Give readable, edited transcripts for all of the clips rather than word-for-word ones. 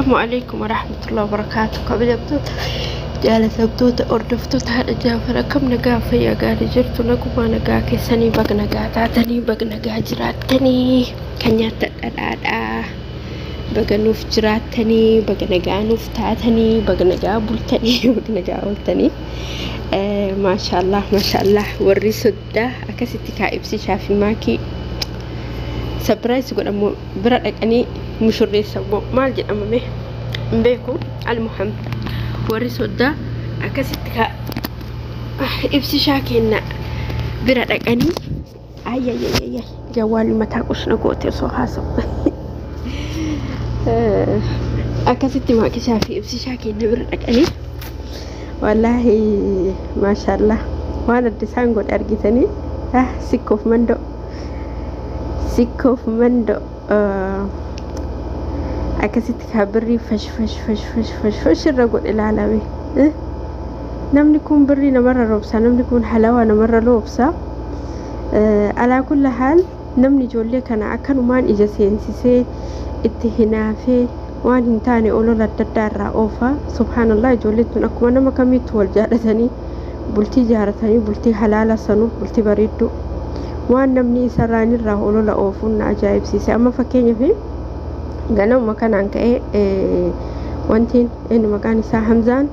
السلام عليكم ورحمة الله وبركاته. قبل أبدأ جالس أبدأ أردفت هذا جافر كم نجا فيا قال جرت نقوم نجا كسني بق نجا تعتني بق نجا جراتني كنيا تدلع بق نوف جراتني بق نجا نوف تعتني بق نجا بولتني بق نجا بولتني ما شاء الله وري سدة أكستي كائبسي شافي ماكي سبرايز يقول أمو برأيك أني مشوري سبب ما الجن أمامي بيكو المهم ورث ده أكسيتك إبسي شاكينا برأيك أني أي جوالي ما تاكوش نقوتي صحاسب أكسيتي ما كشافي إبسي شاكينا برأيك أني والله ما شاء الله وانا الدسان قد أرجتني سكوف مندو أكسيت كبري فش الرجل العالمي نملكون بري نمر روبسا نملكون حلاوة نمر لوبسا على كل حال نمني جولي كان أكن ومان إجاسين سي اتهنا في وان هنتاني أولو لددار رأوفا سبحان الله جولي تنكم أنا ما كمي تول جارتني بلتي جارتني بلتي حلالة سنو بلتي بريدو وان نمني سراني رأولو لأوفون عجائب سي أما فكيني في قالوا مكان عنك وانتين إنه مكان سا حمزان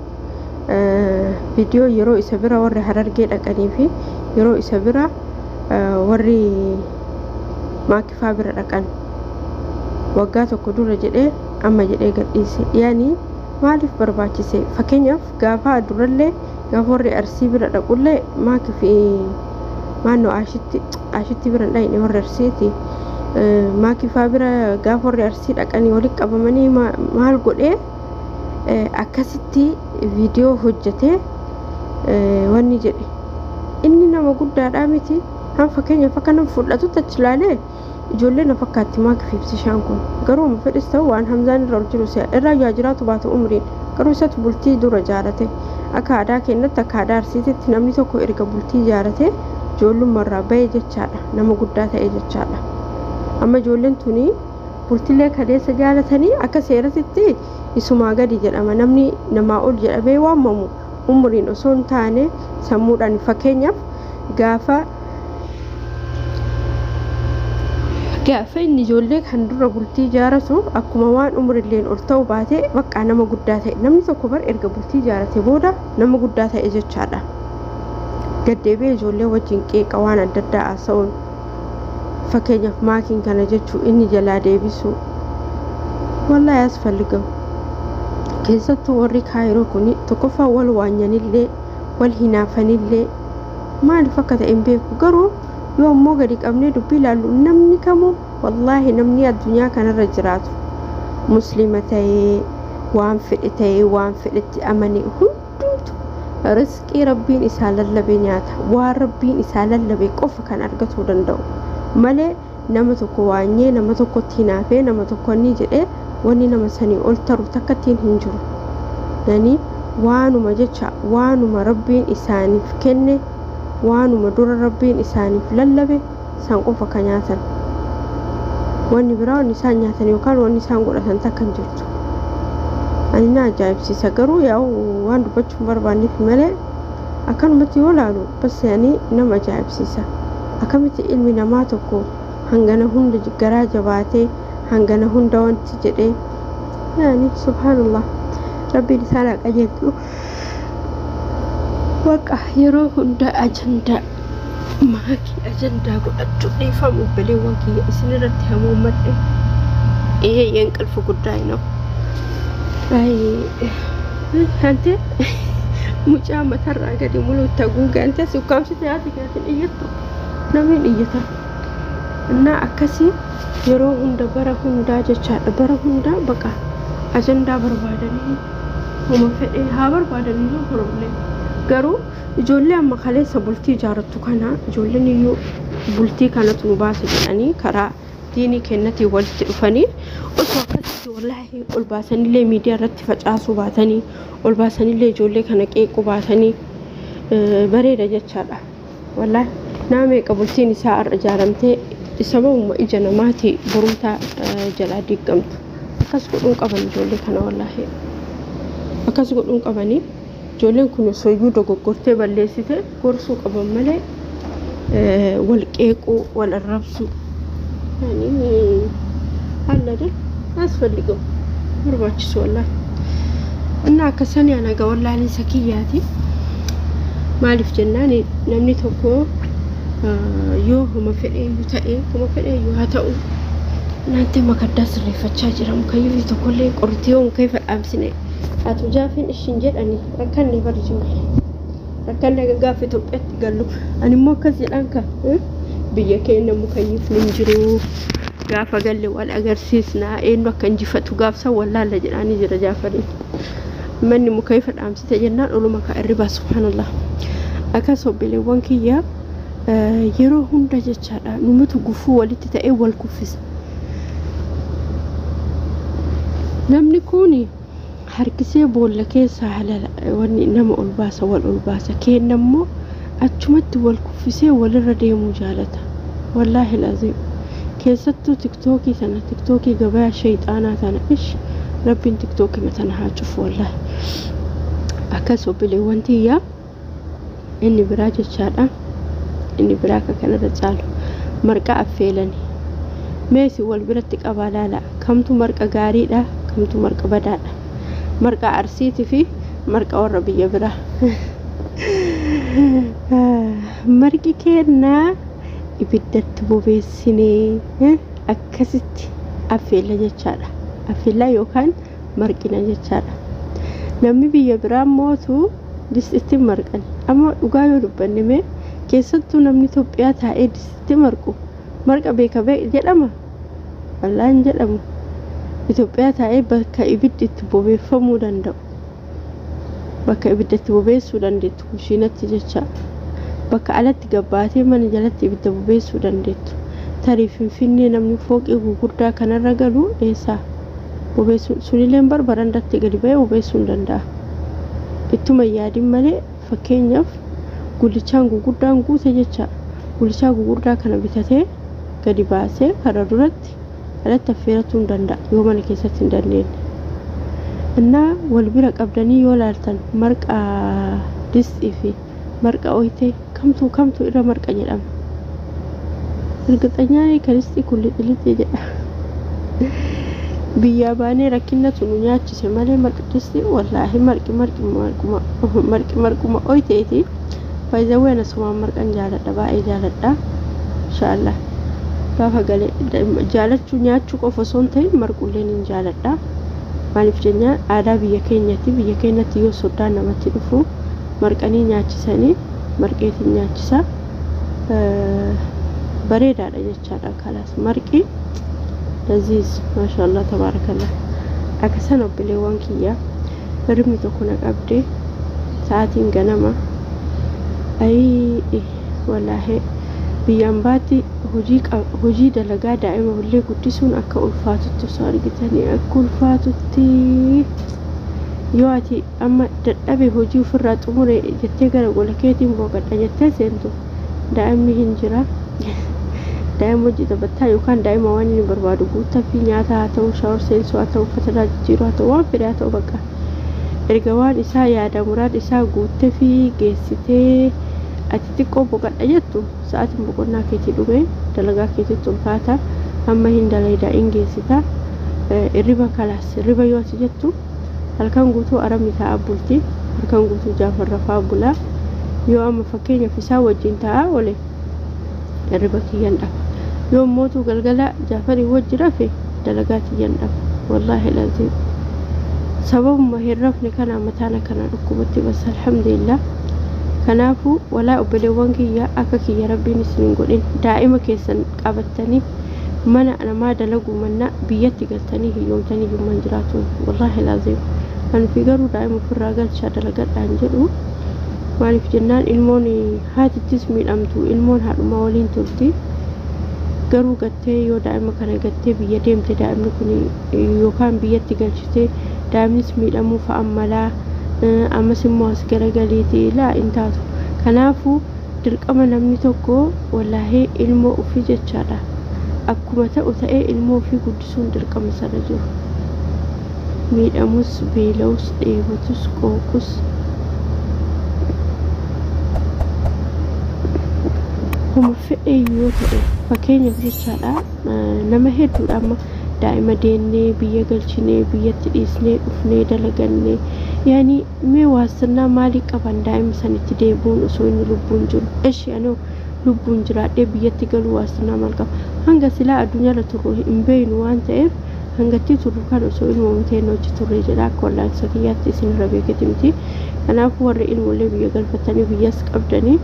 فيديو يرو إسابرا وري حرار جيد أكاني في يرو إسابرا وري ما كفابر أكان وقاتو كدورة جدي أما جدي قد إيسي يعني مالف برباكي سي فكينيف قافا دورالي قافا وري أرسي برا أقول لي ما كفي ما أنو عاشتي برا لايني وري أرسيتي ما كفابرا غافور يرسيد أكاني ولك أبماني ما هالقول أكستي فيديو هجتي واني جدي إني نما قد دامتي هم فكيني فكنا فلاتو تتلالي جولنا فكاتي ما كفي بسيشانكم قروا مفرستو وان همزان الرجل سيا الرجال جراتو باتو أمرين قروا بلتي دور جارتي أكادا كينتا كادا رسيتي تنامي توكو إرقا بلتي جارتي جولو مرة بيجة شادا نما قداتا إيجة شادا أما جولن توني بولتلي كده سجالتني أكسيرتي يسمع قدي جل أما نمني نما أول جل أبي واممو أمرين أصون تاني سمودان فكينيا قافا إني جولك هندور بولتي جارتو أكو موان أمر اللين أرتو باتي بقى نما قداته نمني تكبر إرجع بولتي جارتي بودا نما قداته إجت شادا قد بي جولي وجين كيك وانا ددا أصون فكينيا ماكين كان جتشو إني جلا ديبسو والله أسفل لقو كيسا توري كايرو كوني تكفى والوانياني اللي والهنافاني اللي ما الفكت إنبيكو قرو يوم موغدك أبني دبي لالو نمني كمو والله نمني الدنيا كان الرجرات مسلمتي وانفئتي أمني هدوت رزقي ربين إسالة لبنياتها وربين إسالة لبي قف كان أرقته دندو مالي نما tokko waanyee nama tokko tinaafee nama tokko ni jedhe wanni nama sanii ol taru takkatiin hin jiru yani waanuma jecha waanuma rabbiin isaaniif kenne waanuma dura rabbiin isaaniif lallabe san qofa ka nyaatan wanni biraa wanni isaan nyaatan yookaan wanni isaan godhatan takka hin jirtu ani na ajaa'ibsiisa garuu yaa'u waan dubbachuun barbaanneef malee akkanumatti yoo laalu bas yani nama ajaa'ibsiisa أكملت علمي نماتكو هنجنا هند جراج باتي هنجنا هند وانت جدي يعني سبحان الله ربي لسانك أجدو وقع يرو هند أجندا ماكي أجندا قد أجدني فمو بلي وانكي سنرتها مومد إيه ينقل فقدائنا أي أنت مجامة الرقة دي ملو تقوغ أنت سوكام ستياتي كانت إيجتو نمين إيجتا إنا أكسي يرو هندا برا هندا جتشا برا هندا بقى أجندا بربادني وما فئي ها بربادني جو بروبلي قرو جولي أما خليسة بلتي جارتو كانا جولي نيو بلتي كانت مباسة يعني كرا ديني كنتي والتي أفني أسوأكسي والله والباسني لي ميديا رتفج آسو باتني والباسني لي جولي كانك إيقو باتني بريدة جتشا والله نامي قبلتي نساء الرجالمتي سبب ما إجنا ماتي برمتا جلادي قمت akkas godhuun qaban ijoollee kana wallaahi akkas godhuun qabanii ijoolleen kun soyyuu dogoggortee balleessite gorsuu qaban malee wal qeequu wal arrabsuu yani halladin asfalligoo barbaachisu wallaahi እና ከሰን ያነጋ ወላሂ ሰኪያቲ ማሊፍ ጀናኒ namni tokko yoo homa fedhee ta'e homa fedhee yoo ta'u naante makaddaa sirreeffachaa jira mukayyii tokkollee qortiyoon kay fadhaamsine atu jaafin ishin jedhani rakkanni barjuu rakkanni gaafa Itoophiyaatti gallu ani immoo akkas jedhan ka biyya keenya mukayyif nin jiru gaafa galle wal agarsiisna eenyu akka injifatu gaafsa wallahi jedhani jira jaafari manni mukayyif fadhaamsite jennaan oluma ka irriba subhanallah akaso bileewwan kiyya yeroo hunda jechaadha numatu gufuu walitti ta'e wal kuffisa namni kuni harkisee boolla keessa halala wanni nama ol baasa wal ol baasa kennammoo achumatti wal kuffisee walirra deemuu jaalata wallahi lazim keessattuu tiktokii sana tiktokii gabaa shayxaanaa sana ish rabbiin tiktokii matana haa cufu wallahi akaso bileewwan tiyya inni biraa jechaadha inni biraa kanarra caalu marqa affeelani meesi wal biratti qabalala kamtu marqa gaariidha kamtu marqa badaadha marqa arsiiti fi marqa warra biyya biraa marqi kenna ibiddatti bobeessinee akkasitti affeela jechaadha affeela yookaan marqina jechaadha namni biyya biraa mootu disitti marqan amma dhugaa yoo dubbanne mee keessattuu namni Itoophiyaa taa'ee disitti marqa beeka jedhama wallaan jedhamu Itoophiyaa taa'ee bakka ibiddi itti bobeeffamuu danda'u bakka ibidda itti bobeessuu dandeettu kushiinatti jecha bakka alatti gabbaatee mana jalatti ibidda bobeessuu dandeettu tarii Finfinnee namni fooqii gurguddaa kanarra galu eessa bobeessuu sunileen barbarandatti gadi ba'ee bobeessuu danda'a ittuma yaadin malee fakkeenyaaf gulichaan gurguddaan guute jecha gulichaa gurguddaa kana bitatee gadi baasee kara duratti alatti affeeratuu danda'a yoo mana keessatti hin dandeenye እና wal bira qabdanii yoo laaltan marqa disii fi marqa oyte kamtu irra marqa jedhama irgixanyaan kalisti kulli xiliti jedha biyya baanee rakkinatu nu nyaachise malee marqa disii wallahi marquma oyteeti fayzaweena suma marqan jaaladha baay'ee jaaladha inshallah gaafa galee jaalachuu nyaachuu qofa soon ta'e marqulleen hin jaaladha maaliif jennaa aadaa biyya keenyatti yoo soddaan namatti dhufu marqanii nyaachisanii marqeetiin nyaachisa bareedaadha jechaadha kalaas marqi laziz maashaallah tabarakallah akasan obbileewwan kiyya hirmi tokko na qabde sa'aatiin ganama ay wallahi biyyan baatti hojii dalagaa daa'ima hullee guddisuun akka ulfaatutti osoo argitanii akka ulfaatutti yoo ati amma dadhabe hojii ofirraa xumure jettee gara gola keetiin boqadha jettee seentu daa'imni hin jira daa'ima hojii taphattaa yookaan daa'ima waan inni barbaadu guutaa fi nyaata haa ta'u shaawar seensuu haa ta'u uffata jijjiiruu haa ta'u waan fedhe haa ta'u bakka erga waan isaa yaada muraad isaa guuttee fi geessitee ati xiqqoo boqadha jettu sa'aatiin boqonnaa keetii dhume dalagaa keetiitti ulfaata amma hin dalaydaa ingeessita irriba kalaas irriba yoo ati jettu halkan guutuu aramni ta'a bulti halkan guutuu jaafarra faa bula yoo amma fakkeenyaaf isaa wajjin ta'a ole irriba kiyyan dhafa yoo mootuu galgala jaafarii wajji rafe dalagaa kiyyan dhafa wallaahi laziim sababuma hirrafni kana mataana kana dhukkubatti bas alhamdulillah kanaafu walaa obboleewwan kiyya akka kiyya rabbiin isin godhin daa'ima keessan qabattanii mana namaa dalagu manna biyyatti galtanii hiyyoomtanii hiyyoomman jiraatu wallaahi laziim kan fi garuu daa'ima ofirraa galchaa dalagadhaan jedhu maaliif jennaan ilmoon haatittis miidhamtu ilmoon haadhuma waliin turti garuu gattee yoo daa'ima kana gattee biyya deemte daa'imni kun yookaan biyyatti galchitee daa'imnis miidhamuu fa'aa malaa ammas immoo as garagaleetii laa intaatu kanaafu dirqama namni tokko wallaahi ilmoo ofii jechaadha akkuma ta'u ta'ee ilmoo ofii guddisuun dirqama sana jiru miidhamus beela'us dheebotus qooqus huma fedhe yoo ta'e fakkeenyaaf jechaadha nama hedduudha amma daa'ima deennee biyya galchinee biyyatti dhiisnee dhufnee dalagannee yaani mee waasannaa maalii qaban daa'ima sanitti deebuun osoo inni lubbuun jiru eshi anoo lubbuun jiraadhee biyyatti galuu waasannaa maal qaba hanga silaa addunyaarra turru hin beeynu waan ta'eef hangatti turru kan osoo ilmoo muteen hojii turre jedha akka wallaansa kiyyaatti isin beeketi miti kanaafuu warri ilmoolee biyya galfatanii biyyas qabdanii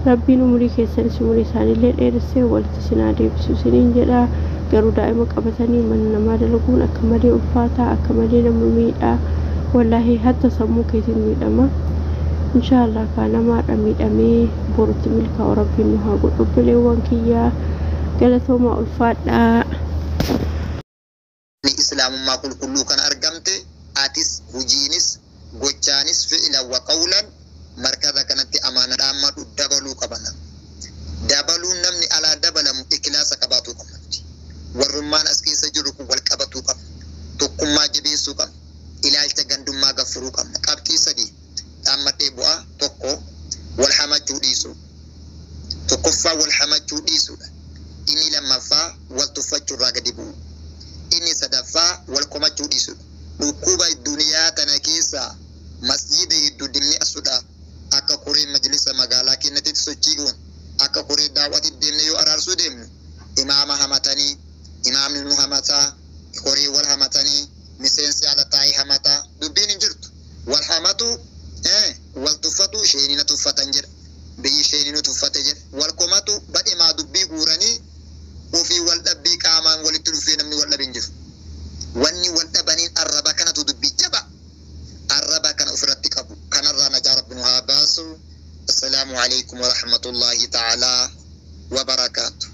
rabbiin umurii keessanis umurii isaaniillee dheeressee walitti sinaa deebisu isiniin jedha garuu daa'ima qabatanii mana namaa dalaguun akka malee ulfaataa akka malee nama miidhaa wallahi hatta sammuu keetiin miidhama inshallah kaanamaadha miidhamee borutti milkaa'u rabbiin nu haa godhu bileewwan kiyyaa galatooma ulfaadhaa islaamummaa qulqulluu kan argamte atis hujiinis gochaanis fi'ila wa qawlan markaza kanatti amaanaadhaan madhu dabaluu qabana dabaluun namni alaa dabalamu ikilaasa qabaatu qabdi warrummaan as keessa jiru kun wal qabatuu qaba tokkummaa jabeessuu qaba ilaalcha gandummaa gaffuruu qabna qabxii sadii dhaammadhee bu'aa tokko wal hamachuu dhiisuu tokkoffaa wal hamachuu dhiisuudha inni lammaffaa wal tuffachuu irraa gadi bu'u inni sadaffaa wal komachuu dhiisuudha dhukkuba duniyaa tana keessa masjida hedduu dimni asuudha akka koree majlisa magaalaa kennatitti sochii goon akka koree daawwati deemne yoo araarsuu deemnu imaama hamatanii imaamni nu hamataa koree wal hamatanii miseensi ala taa'ee hamataa dubbiin hin jirtu wal hamatu wal tuffatu sheenina tuffatan jedha biyyi sheeninu tuffate jedha wal komatu badhimaa dubbii guuranii ofii wal dhabbii qaamaan walitti dhufee namni wal dhabin jiru wanni wal dhabaniin arraba kanatu dubbii jaba arraba kana ofirratti qabu kanarraa najaa rabbi nu haa baasu assalaamu alaykum wa rahmatullahi ta'ala wa barakaatuh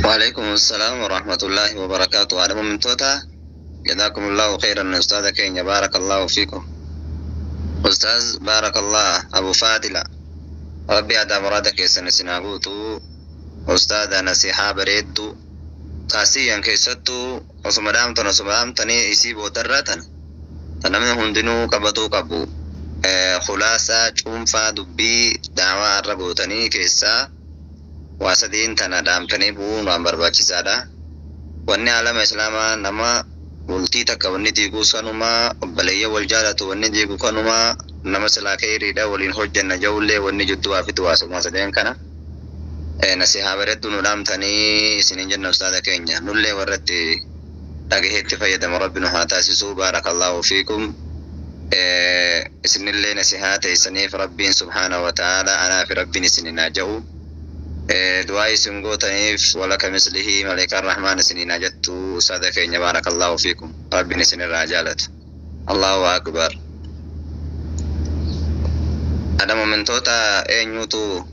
وعليكم السلام ورحمة الله وبركاته على من توتا جزاكم الله خيرا أستاذ كينيا بارك الله فيكم أستاذ بارك الله أبو فادلة ربي أدى مرادك سنسنابوتو أستاذ نصيحة بريدو قاسيا كيستو وسمدامتني يسيبو دراتن تنمي هندنو كبتو كبو خلاصة شومفا دبي دعوة الربوتني كيسا واسدين تنادامتني بون وانبرباچي سادا واني عالم اسلاما نما ولتي تكوني ديگو سنما بلية والجالة واني ديگو كنما نما سلاكي ريدا ولين حجن نجولي واني جدوا في دواسو ما سدين كنا نصيحة بردو ندامتني سنين جنة أستاذ كينيا نولي وردي تاقهيت فيدم ربنا هاتاسسو بارك الله فيكم سنين اللي نصيحاتي سنيف ربين سبحانه وتعالى أنا في ربين سنين ناجو دعائي سنقو تنيف ولك مثله ملك الرحمن سنين جدت صدقين بارك الله فيكم ربنا سنين راجالت الله أكبر أنا من توتا نيوتو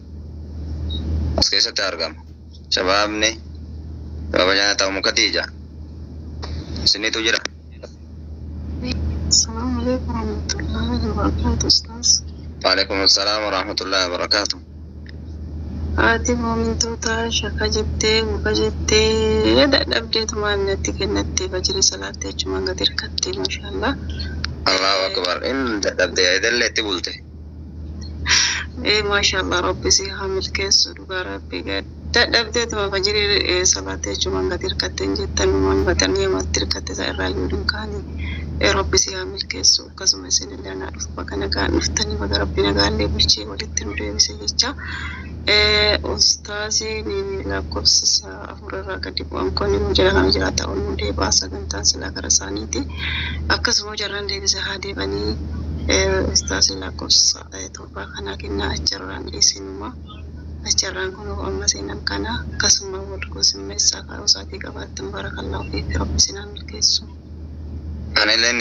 أسكيسة تارغم شبابني وبجانا تاو مكتيجة سنين تجرى السلام عليكم ورحمة الله وبركاته أستاذ وعليكم السلام ورحمة الله وبركاته Ati momentoota shaka jettee muka jettee dadhabdeetu maalnatti kennattee fajiri salaattee achumaan gad hirkattee maashaallah. Allahu akbar in dadhabdee edelleetti bulte. Maashaallah rabbi si haa milkeessu dhugaa rabbi dadhabdeetu fajiri salaattee achumaan gad hirkatteen jettan waan batanii amatti hirkatte isaa irraa yoo dinkaanii rabbi si haa milkeessu akkasuma isinillee naa dhufu bakka nagaan dhuftanii bakka rabbi nagaallee bulchee walitti nu deebise jecha. Ustazi ni lakkoofsa afurarraa gadi bu'an kun jala kana jiraata onnuu deebaa sagantaan silaa gara isaaniiti akkasuma jarraan deebisa haa deebanii ustazi lakkoofsa torbaa kanaa kennaa acharraan dhiisinuma acharraan kun amma seenan kana akkasuma wal gosimmeessaa kaa'uu isaatii qabaattan barakallahu fi rabbi sinaa milkeessu. Anilleen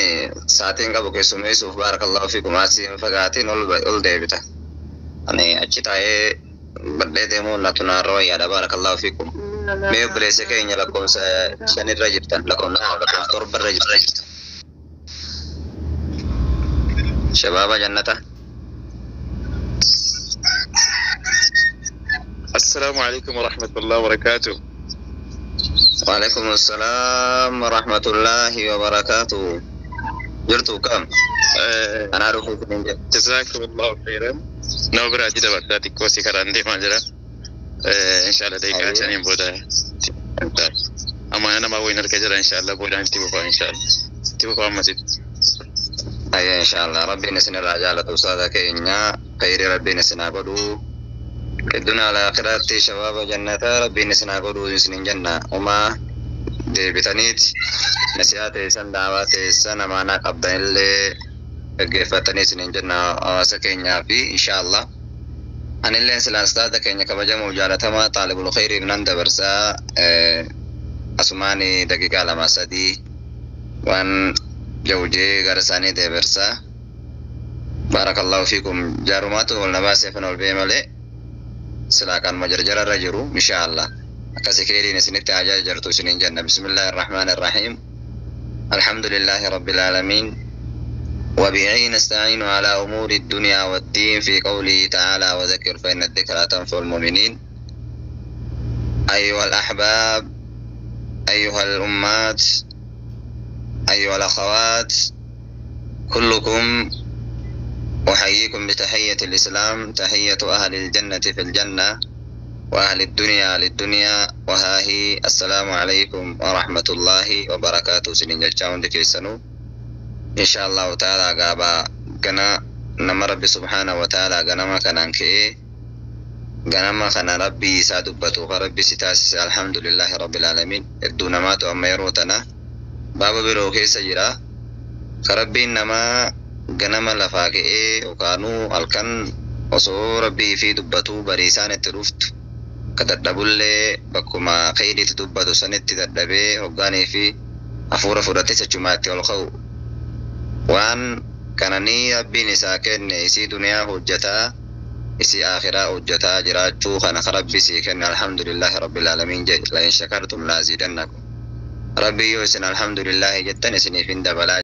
saatiin qabu keessummeessuuf barakallahu fi kumaasiin fagaatiin ol deebita. Ani achi taa'ee بدي ديمو ناتنا رويا بارك الله فيكم ميو بليس كينيا لكم شان الرجبتا لكم ترب الرجبتا شباب جنة السلام عليكم ورحمة الله وبركاته وعليكم السلام ورحمة الله وبركاته. جرتوا كم؟ أنا أعرف من جزاكم الله خيرا. نوبر أجد بدأتك كوسي كراندي ماجرا. إن شاء الله ديك عشان يبودا. أما أنا ما وين الكجرا إن شاء الله بودا تبقى إن شاء الله. تبقى مسجد. أي إن شاء الله ربي نسنا الرجال توصادك إننا خير ربي نسنا قدو. الدنيا الآخرة شباب جنة ربي نسنا قدو نسنا جنة وما بتنيت نسيات سن دعوات سن معنا قبضة اللي قفتني سنين جنة سكينيا في إن شاء الله. أنا اللي سلا أستاذ كينيا كبجة مجالة ما طالب الخير من عند برسا أسماني دقيقة لما سدي وان جوجي غرساني دي برسا. بارك الله فيكم جارومات والنباس فنول بيمالي سلاكان مجرجر رجرو إن شاء الله. كسكيري نسنت عجاج جرتو سنين جنة. بسم الله الرحمن الرحيم. الحمد لله رب العالمين وبه نستعين على أمور الدنيا والدين في قوله تعالى وذكر فإن الذكرى تنفع المؤمنين. أيها الأحباب أيها الأمات أيها الأخوات كلكم أحييكم بتحية الإسلام تحية أهل الجنة في الجنة وأهل الدنيا للدنيا وهاهي السلام عليكم ورحمة الله وبركاته. سنين جاون دي كيسانو إن شاء الله تعالى قابا قنا نما ربي سبحانه وتعالى قنا ما كان كي قنا ما كان ربي سادبتو ربي ستاسس الحمد لله رب العالمين. الدون ما تؤمن يروتنا بابا بروكي سجرا كربي نما قنا ما لفاكي وكانوا الكن وصو ربي في دبتو بريسان التروفت كتدبل بكما خيري تدبتو سنة تدبي وقاني في أفورة فرتي سجماتي والخو وان كانني ربي نساكن إسي دنيا حجتا إسي آخرة حجتا جراجو خانا ربي سيكن الحمد لله رب العالمين لئن شكرتم لازيدنكم. ربي يوسن الحمد لله جتن سني فين دبلا